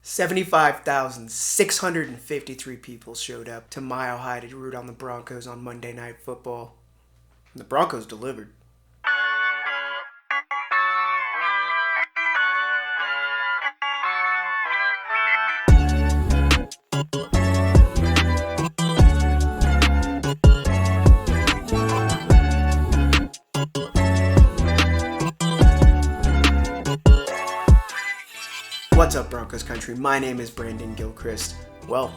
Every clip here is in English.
75,653 people showed up to Mile High to root on the Broncos on Monday Night Football. And the Broncos delivered. What's up, Broncos country? My name is Brandon Gilchrist. Well,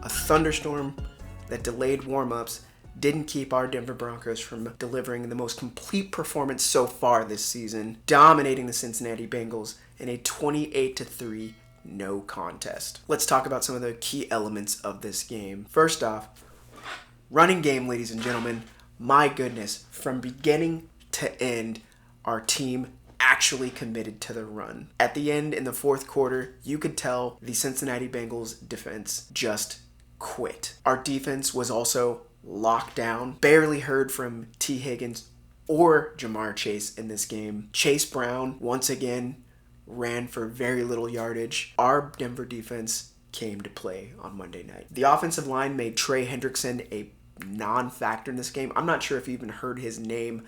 a thunderstorm that delayed warm-ups didn't keep our Denver Broncos from delivering the most complete performance so far this season, dominating the Cincinnati Bengals in a 28-3 no contest. Let's talk about some of the key elements of this game. First off, running game, ladies and gentlemen. My goodness, from beginning to end, our team actually committed to the run. At the end, in the fourth quarter, you could tell the Cincinnati Bengals defense just quit. Our defense was also locked down. Barely heard from T. Higgins or Jamar Chase in this game. Chase Brown, once again, ran for very little yardage. Our Denver defense came to play on Monday night. The offensive line made Trey Hendrickson a non-factor in this game. I'm not sure if you even heard his name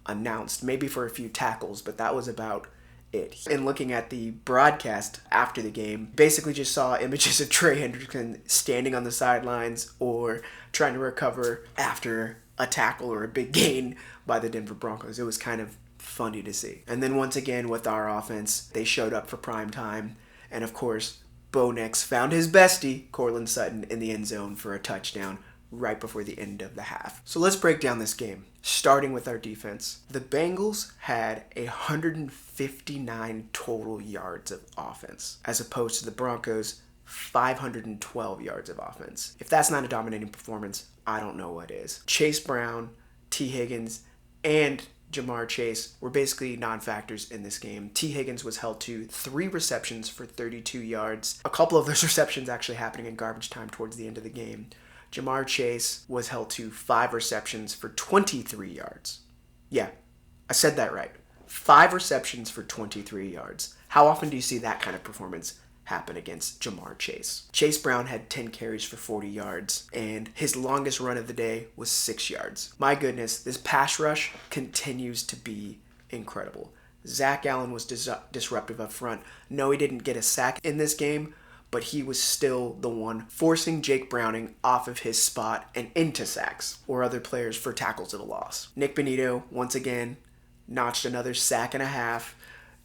announced, maybe for a few tackles, but that was about it. In looking at the broadcast after the game, basically just saw images of Trey Hendrickson standing on the sidelines or trying to recover after a tackle or a big gain by the Denver Broncos. It was kind of funny to see. And then once again with our offense, they showed up for prime time, and of course, Bo Nix found his bestie, Courtland Sutton, in the end zone for a touchdown right before the end of the half. So let's break down this game, starting with our defense. The Bengals had 159 total yards of offense, as opposed to the Broncos' 512 yards of offense. If that's not a dominating performance, I don't know what is. Chase Brown, T. Higgins, and Jamar Chase were basically non-factors in this game. T. Higgins was held to 3 receptions for 32 yards. A couple of those receptions actually happening in garbage time towards the end of the game. Jamar Chase was held to 5 receptions for 23 yards. Yeah, I said that right. 5 receptions for 23 yards. How often do you see that kind of performance happen against Jamar Chase? Chase Brown had 10 carries for 40 yards, and his longest run of the day was 6 yards. My goodness, this pass rush continues to be incredible. Zach Allen was disruptive up front. No, he didn't get a sack in this game, but he was still the one forcing Jake Browning off of his spot and into sacks or other players for tackles at a loss. Nik Bonitto, once again, notched another sack and a half.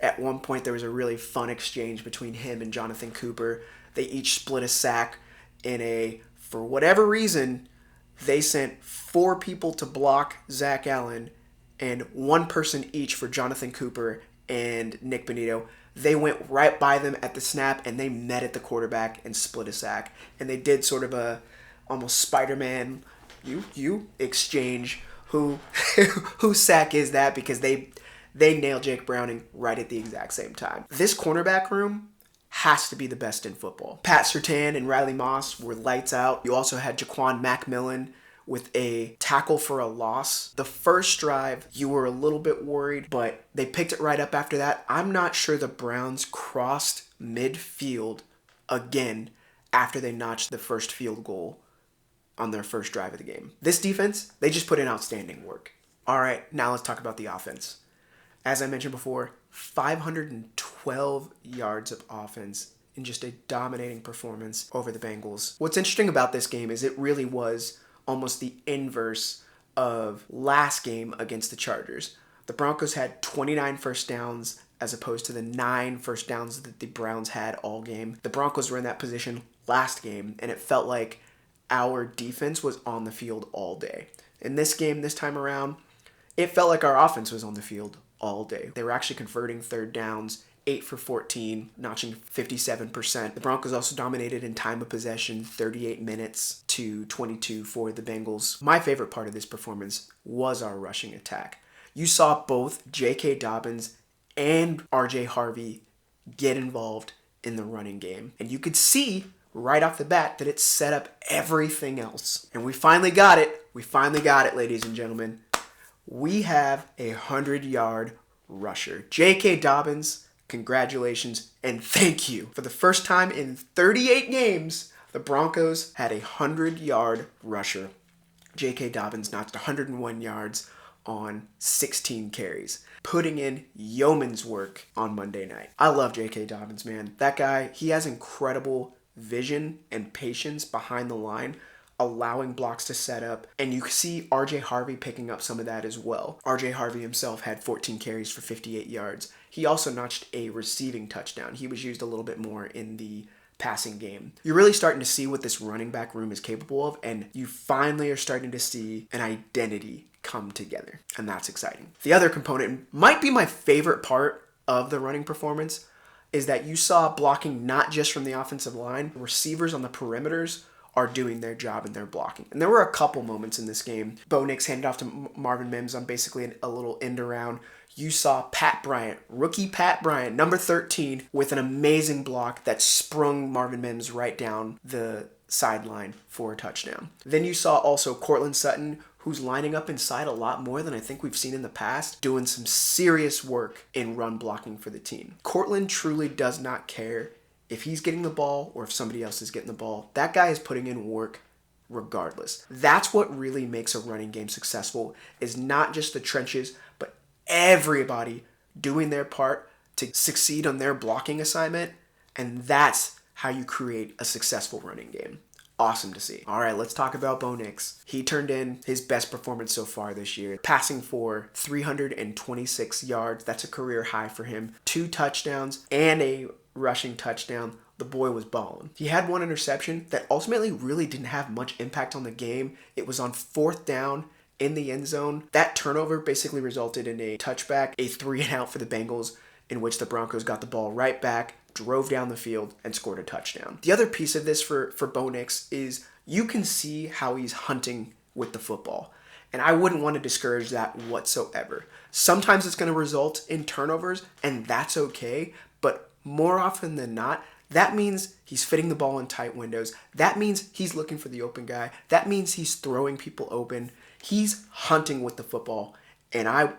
At one point, there was a really fun exchange between him and Jonathan Cooper. They each split a sack for whatever reason, they sent 4 people to block Zach Allen and 1 person each for Jonathan Cooper and Nik Bonitto. They went right by them at the snap, and they met at the quarterback and split a sack. And they did sort of a almost Spider-Man, you exchange. Whose sack is that? Because they nailed Jake Browning right at the exact same time. This cornerback room has to be the best in football. Pat Surtain and Riley Moss were lights out. You also had Jaquan McMillan with a tackle for a loss. The first drive, you were a little bit worried, but they picked it right up after that. I'm not sure the Browns crossed midfield again after they notched the first field goal on their first drive of the game. This defense, they just put in outstanding work. All right, now let's talk about the offense. As I mentioned before, 512 yards of offense in just a dominating performance over the Bengals. What's interesting about this game is it really was almost the inverse of last game against the Chargers. The Broncos had 29 first downs as opposed to the 9 first downs that the Browns had all game. The Broncos were in that position last game, and it felt like our defense was on the field all day. In this game, this time around, it felt like our offense was on the field all day. They were actually converting third downs, 8 for 14, notching 57%. The Broncos also dominated in time of possession, 38 minutes to 22 for the Bengals. My favorite part of this performance was our rushing attack. You saw both J.K. Dobbins and R.J. Harvey get involved in the running game. And you could see right off the bat that it set up everything else. And we finally got it. We finally got it, ladies and gentlemen. We have a 100-yard rusher. J.K. Dobbins Congratulations and thank you. For the first time in 38 games, the Broncos had a 100-yard rusher. J.K. Dobbins notched 101 yards on 16 carries, putting in yeoman's work on Monday night. I love J.K. Dobbins, man. That guy, he has incredible vision and patience behind the line, allowing blocks to set up. And you see RJ Harvey picking up some of that as well. RJ Harvey himself had 14 carries for 58 yards. He also notched a receiving touchdown. He was used a little bit more in the passing game. You're really starting to see what this running back room is capable of, and you finally are starting to see an identity come together, and that's exciting. The other component might be my favorite part of the running performance is that you saw blocking not just from the offensive line. Receivers on the perimeters are doing their job and they're blocking. And there were a couple moments in this game. Bo Nix handed off to Marvin Mims on basically a little end around. You saw Pat Bryant, rookie Pat Bryant, number 13, with an amazing block that sprung Marvin Mims right down the sideline for a touchdown. Then you saw also Courtland Sutton, who's lining up inside a lot more than I think we've seen in the past, doing some serious work in run blocking for the team. Courtland truly does not care if he's getting the ball or if somebody else is getting the ball. That guy is putting in work regardless. That's what really makes a running game successful, is not just the trenches, but everybody doing their part to succeed on their blocking assignment, and that's how you create a successful running game. Awesome to see. All right, let's talk about Bo Nix. He turned in his best performance so far this year, passing for 326 yards. That's a career high for him. 2 touchdowns and a rushing touchdown. The boy was balling. He had 1 interception that ultimately really didn't have much impact on the game. It was on 4th down in the end zone. That turnover basically resulted in a touchback, a 3-and-out for the Bengals, in which the Broncos got the ball right back, drove down the field, and scored a touchdown. The other piece of this for Bo Nix is you can see how he's hunting with the football. And I wouldn't want to discourage that whatsoever. Sometimes it's going to result in turnovers, and that's okay. But more often than not, that means he's fitting the ball in tight windows. That means he's looking for the open guy. That means he's throwing people open. He's hunting with the football, and I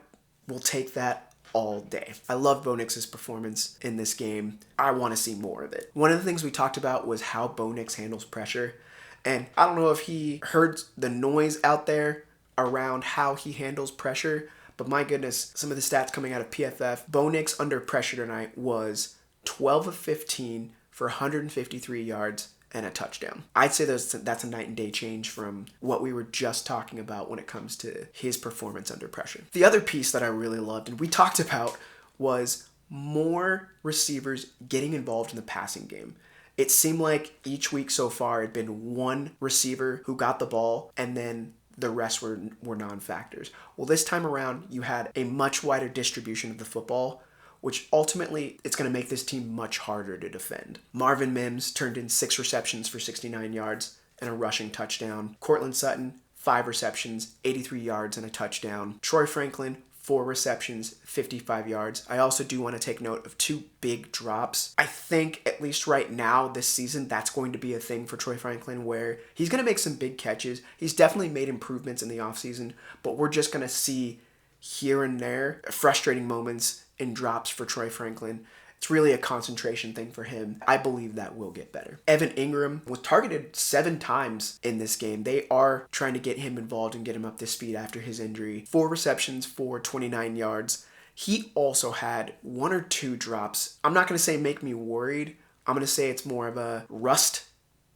will take that all day. I love Bo Nix's performance in this game. I want to see more of it. One of the things we talked about was how Bo Nix handles pressure. And I don't know if he heard the noise out there around how he handles pressure, but my goodness, some of the stats coming out of PFF, Bo Nix under pressure tonight was 12 of 15 for 153 yards and a touchdown. I'd say that's a night and day change from what we were just talking about when it comes to his performance under pressure. The other piece that I really loved, and we talked about, was more receivers getting involved in the passing game. It seemed like each week so far had been one receiver who got the ball, and then the rest were non-factors. Well, this time around, you had a much wider distribution of the football, which ultimately it's going to make this team much harder to defend. Marvin Mims turned in 6 receptions for 69 yards and a rushing touchdown. Courtland Sutton, 5 receptions, 83 yards and a touchdown. Troy Franklin, 4 receptions, 55 yards. I also do want to take note of 2 big drops. I think, at least right now this season, that's going to be a thing for Troy Franklin, where he's going to make some big catches. He's definitely made improvements in the offseason, but we're just going to see here and there frustrating moments in drops for Troy Franklin. It's really a concentration thing for him. I believe that will get better. Evan Ingram was targeted 7 times in this game. They are trying to get him involved and get him up to speed after his injury. 4 receptions for 29 yards. He also had 1 or 2 drops. I'm not going to say make me worried. I'm going to say it's more of a rust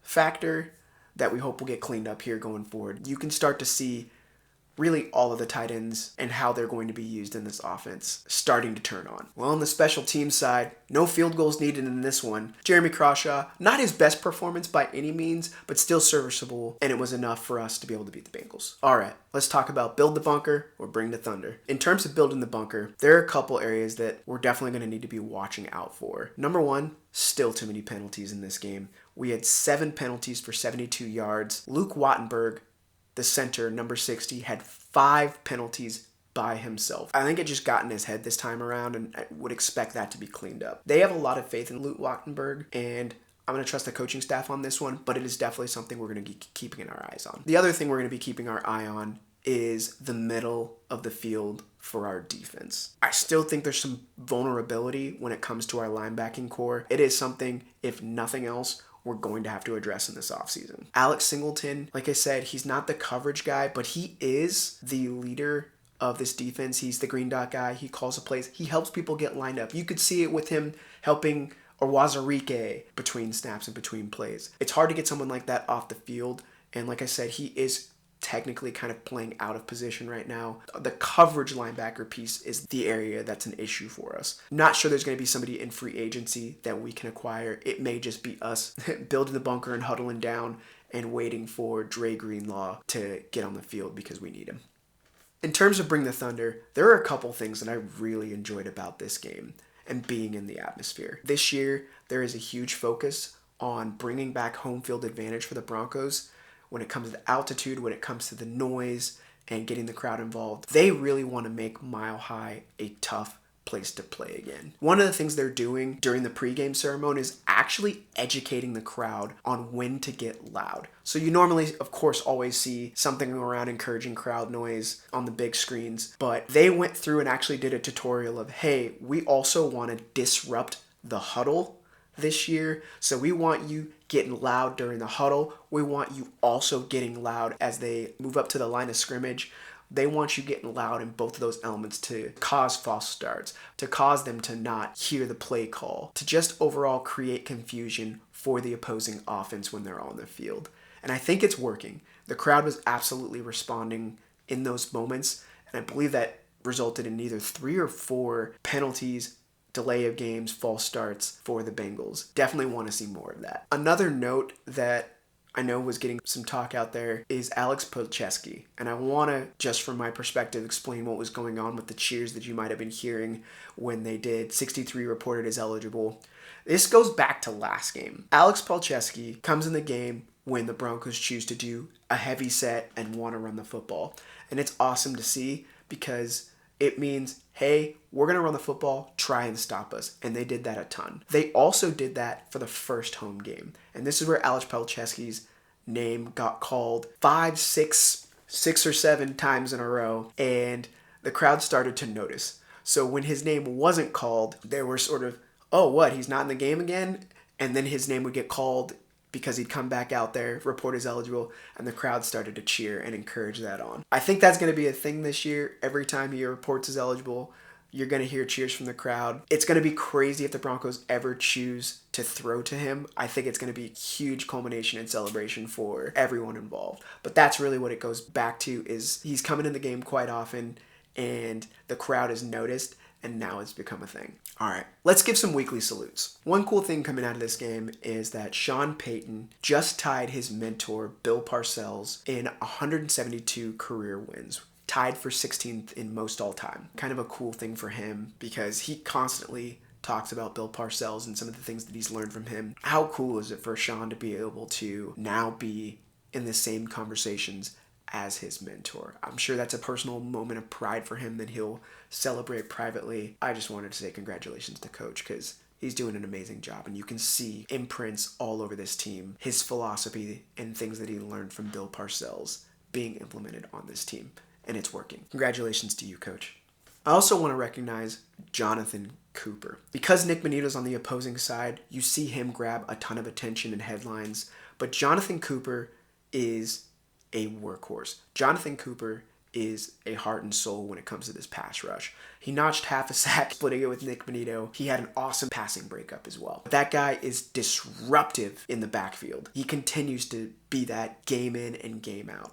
factor that we hope will get cleaned up here going forward. You can start to see really all of the tight ends and how they're going to be used in this offense starting to turn on. Well, on the special teams side, no field goals needed in this one. Jeremy Crawshaw, not his best performance by any means, but still serviceable, and it was enough for us to be able to beat the Bengals. All right, let's talk about build the bunker or bring the thunder. In terms of building the bunker, there are a couple areas that we're definitely going to need to be watching out for. Number 1, still too many penalties in this game. We had 7 penalties for 72 yards. Luke Wattenberg, the center, number 60, had 5 penalties by himself. I think it just got in his head this time around, and I would expect that to be cleaned up. They have a lot of faith in Luke Wattenberg, and I'm going to trust the coaching staff on this one, but it is definitely something we're going to be keeping our eyes on. The other thing we're going to be keeping our eye on is the middle of the field for our defense. I still think there's some vulnerability when it comes to our linebacking core. It is something, if nothing else, we're going to have to address in this offseason. Alex Singleton, like I said, he's not the coverage guy, but he is the leader of this defense. He's the green dot guy. He calls the plays. He helps people get lined up. You could see it with him helping Owazarike between snaps and between plays. It's hard to get someone like that off the field, and like I said, he is technically kind of playing out of position right now. The coverage linebacker piece is the area that's an issue for us. Not sure there's going to be somebody in free agency that we can acquire. It may just be us building the bunker and huddling down and waiting for Dre Greenlaw to get on the field because we need him. In terms of Bring the Thunder, there are a couple things that I really enjoyed about this game and being in the atmosphere. This year, there is a huge focus on bringing back home field advantage for the Broncos when it comes to altitude, when it comes to the noise, and getting the crowd involved. They really want to make Mile High a tough place to play again. One of the things they're doing during the pregame ceremony is actually educating the crowd on when to get loud. So you normally, of course, always see something around encouraging crowd noise on the big screens, but they went through and actually did a tutorial of, hey, we also want to disrupt the huddle this year. So we want you getting loud during the huddle. We want you also getting loud as they move up to the line of scrimmage. They want you getting loud in both of those elements to cause false starts, to cause them to not hear the play call, to just overall create confusion for the opposing offense when they're on the field. And I think it's working. The crowd was absolutely responding in those moments, and I believe that resulted in either 3 or 4 penalties, delay of games, false starts for the Bengals. Definitely want to see more of that. Another note that I know was getting some talk out there is Alex Polcheski. And I want to, just from my perspective, explain what was going on with the cheers that you might have been hearing when they did 63 reported as eligible. This goes back to last game. Alex Polcheski comes in the game when the Broncos choose to do a heavy set and want to run the football. And it's awesome to see because it means, hey, we're going to run the football, try and stop us. And they did that a ton. They also did that for the first home game. And this is where Alex Polcheski's name got called 5, 6 or 7 times in a row. And the crowd started to notice. So when his name wasn't called, they were sort of, oh, what, he's not in the game again? And then his name would get called because he'd come back out there, report as eligible, and the crowd started to cheer and encourage that on. I think that's going to be a thing this year. Every time he reports as eligible, you're going to hear cheers from the crowd. It's going to be crazy if the Broncos ever choose to throw to him. I think it's going to be a huge culmination and celebration for everyone involved. But that's really what it goes back to, is he's coming in the game quite often, and the crowd has noticed, and now it's become a thing. All right, let's give some weekly salutes. One cool thing coming out of this game is that Sean Payton just tied his mentor, Bill Parcells, in 172 career wins. Tied for 16th in most all time. Kind of a cool thing for him because he constantly talks about Bill Parcells and some of the things that he's learned from him. How cool is it for Sean to be able to now be in the same conversations as his mentor? I'm sure that's a personal moment of pride for him that he'll celebrate privately. I just wanted to say congratulations to Coach because he's doing an amazing job, and you can see imprints all over this team, his philosophy and things that he learned from Bill Parcells being implemented on this team, and it's working. Congratulations to you, Coach. I also want to recognize Jonathan Cooper. Because Nick Bonito's on the opposing side, you see him grab a ton of attention in headlines, but Jonathan Cooper is a workhorse. Jonathan Cooper is a heart and soul when it comes to this pass rush. He notched half a sack splitting it with Nick Bonito. He had an awesome passing breakup as well. That guy is disruptive in the backfield. He continues to be that game in and game out.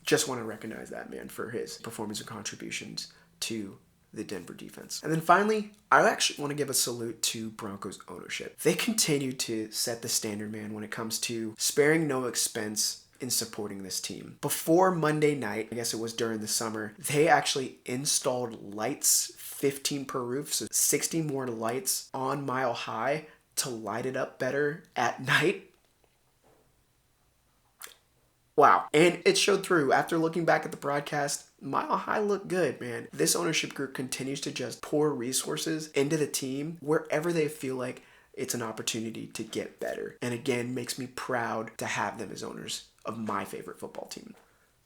Just want to recognize that man for his performance and contributions to the Denver defense. And then finally, I actually want to give a salute to Broncos ownership. They continue to set the standard, man, when it comes to sparing no expense in supporting this team. Before Monday night, I guess it was during the summer, they actually installed lights, 15 per roof, so 60 more lights on Mile High to light it up better at night. Wow. And it showed through. After looking back at the broadcast, Mile High looked good, man. This ownership group continues to just pour resources into the team wherever they feel like it's an opportunity to get better. And again, makes me proud to have them as owners of my favorite football team.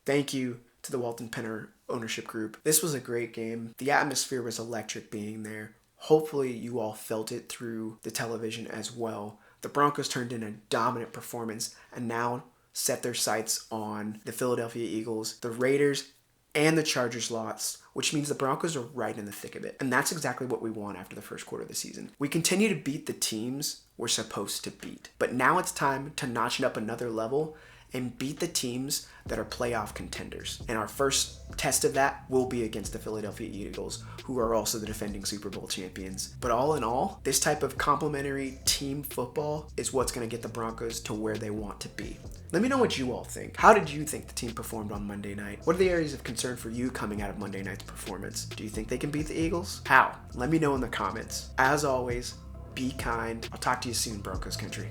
Thank you to the Walton Penner ownership group. This was a great game. The atmosphere was electric being there. Hopefully you all felt it through the television as well. The Broncos turned in a dominant performance and now set their sights on the Philadelphia Eagles. The Raiders and the Chargers lost, which means the Broncos are right in the thick of it. And that's exactly what we want after the first quarter of the season. We continue to beat the teams we're supposed to beat. But now it's time to notch it up another level and beat the teams that are playoff contenders. And our first test of that will be against the Philadelphia Eagles, who are also the defending Super Bowl champions. But all in all, this type of complementary team football is what's going to get the Broncos to where they want to be. Let me know what you all think. How did you think the team performed on Monday night? What are the areas of concern for you coming out of Monday night's performance? Do you think they can beat the Eagles? How? Let me know in the comments. As always, be kind. I'll talk to you soon, Broncos country.